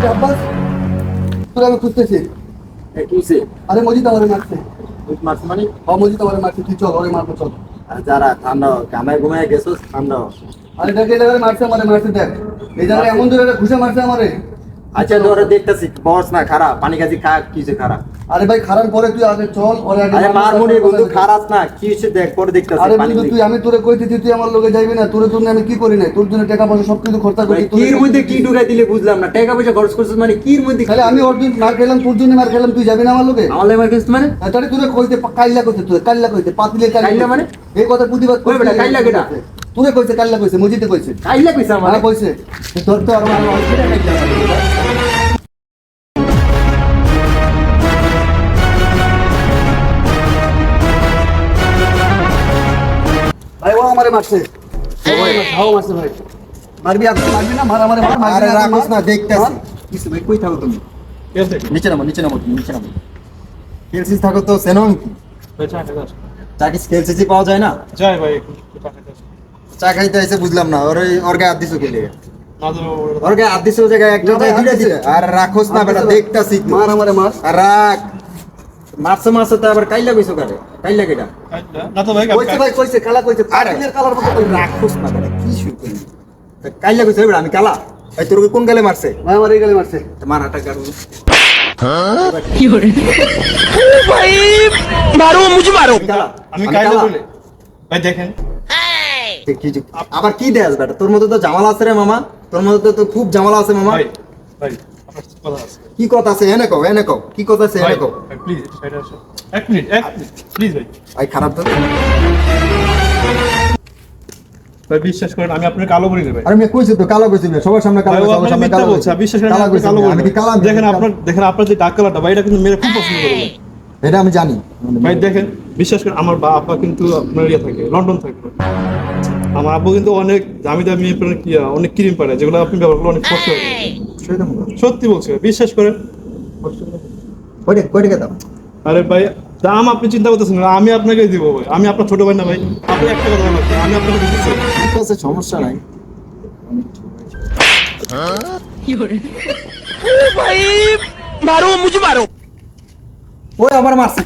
আব্বাস তোর আমি খুঁজতেছি। কিসে আরে মজিদ আমারে মারছে। মারছে মানে? মজিদ আমারে মারছে, তুই চল ওরে মারবো চল। যারা ঠান্ডা কামায় ঘুমায় গেছো ঠান্ডা। আরে দেখ এই জায়গায় মারছে, আমারে মারছে দেখ, এই জায়গায় এমন জোরে ঘুষে মারছে আমারে। আচ্ছা তোরা দেখতেছি বস না খারাপ পানি কাজি খা কিসে খারাপ? আরে ভাই খারাপ পরে তুই আগে চল ওরে আগে। আরে মারমুনি বন্ধু খারাপ না কিসে দেখ পরে দেখতেছি আরে পানি বন্ধু তুই আমি তোরে কইতেছি তুই আমার লগে যাইবি না, তোরে জন্য আমি কি করি না, তোর জন্য টাকা পয়সা সবকিছু খরচা করি। কির মধ্যে কি ঢুকাই দিলে বুঝলাম না, টাকা পয়সা খরচ করছিস মানে কির মধ্যে? তাহলে আমি ওর জন্য মার খেলাম, তোর জন্য মার খেলাম, তুই যাবি না আমার লগে? আমার লাগে মার খেয়েছিস মানে? তাহলে তোরে কইতে কাইল্লা কইতে, তুই কাইল্লা কইতে পাতিলে কাইল্লা মানে? এই কথা প্রতিবাদ ওই বেটা কাইল্লা কেডা? তোরে কইছে কাইল্লা কইছে, মজিদে কইছে। কাইলা কইছ আমার মানে কইছে তোর তো আর অসুবিধা নাই। ভাই ও আমারে মারছে, ও মারছে ভাই। মারবি আর মারবি না, মার আমারে মার। আরে রাখোস না দেখতেছি। কিছু ভাই কই থাকো তুমি? নিচে নামো নিচে নামো নিচে নামো। কেলসিস থাকো তো সেনং কি? চা কি কেলসিসি পাওয়া যায় না? যাই ভাই চা খাইতে এসে বুঝলাম না ওর গায়ে হাত দিছো কে লেগে? ওর গায়ে হাত দিছো জায়গায় একটা দুইটা দিছে। আর রাখোস না বেটা দেখতাছি। মার আমারে মার। আর রাখ মারছে মারছে তো আবার কাইলা কইছো কারে? কাইলা কেডা? না তো ভাই কইছে ভাই কইছে কালা কইছে, পাতিলের কালার মতো কইছে। রাখোস না বেটা কি শুরু করলি? কাইলা কইছো বেটা আমি কালা? ভাই তোর কোন গালে মারছে? ভাই আমার এই গালে মারছে। মার আটা কারু। আমি কাইলা বলে ভাই দেখেন আবার কি দেয়াস বেটা? তোর মধ্যে তো জামাল আছে রে মামা, তোর মধ্যে তো খুব জামালা আছে মামা। ভাই ভাই আপনার কথা আছে কি কথা আছে এনে কও কি কথা আছে এনে কও। প্লিজ সাইডে আসো এক মিনিট প্লিজ ভাই ভাই খারাপ তো ভাই বিশ্বাস করেন আমি আপনার কালো বলি না ভাই। আরে আমি কইছি তো কালো কইছি না, সবার সামনে কালো ভাই, ও সবার আপনার সামনে মিথ্যা কালো বলছে, বিশ্বাস করেন আমি কালো বলি আমি কি কালো? না। দেখেন আপনার যে ডাক কালারটা ভাই এটা কিন্তু মেরে খুব পছন্দ করে ভাই। এটা আমি জানি ভাই দেখেন বিশ্বাস করেন আমার আব্বা কিন্তু আপনার ইয়ে থাকে লন্ডন থাকে। আমার আব্বু কিন্তু অনেক দামি দামি অনেক ক্রিম পারে যেগুলো আপনি ব্যবহার করলে অনেক কষ্ট হবে। সত্যি বলছি ভাই, বিশ্বাস করেন। কই টাকা দাও? আরে ভাই দাম আপনি চিন্তা করতেছেন না, আমি আপনাকে দিব ভাই, আমি আপনার ছোট ভাই না ভাই, আপনি একটা কথা বলতে আমি আপনাকে দিতেছি। ঠিক আছে সমস্যা নাই। ওই আমার মারছে।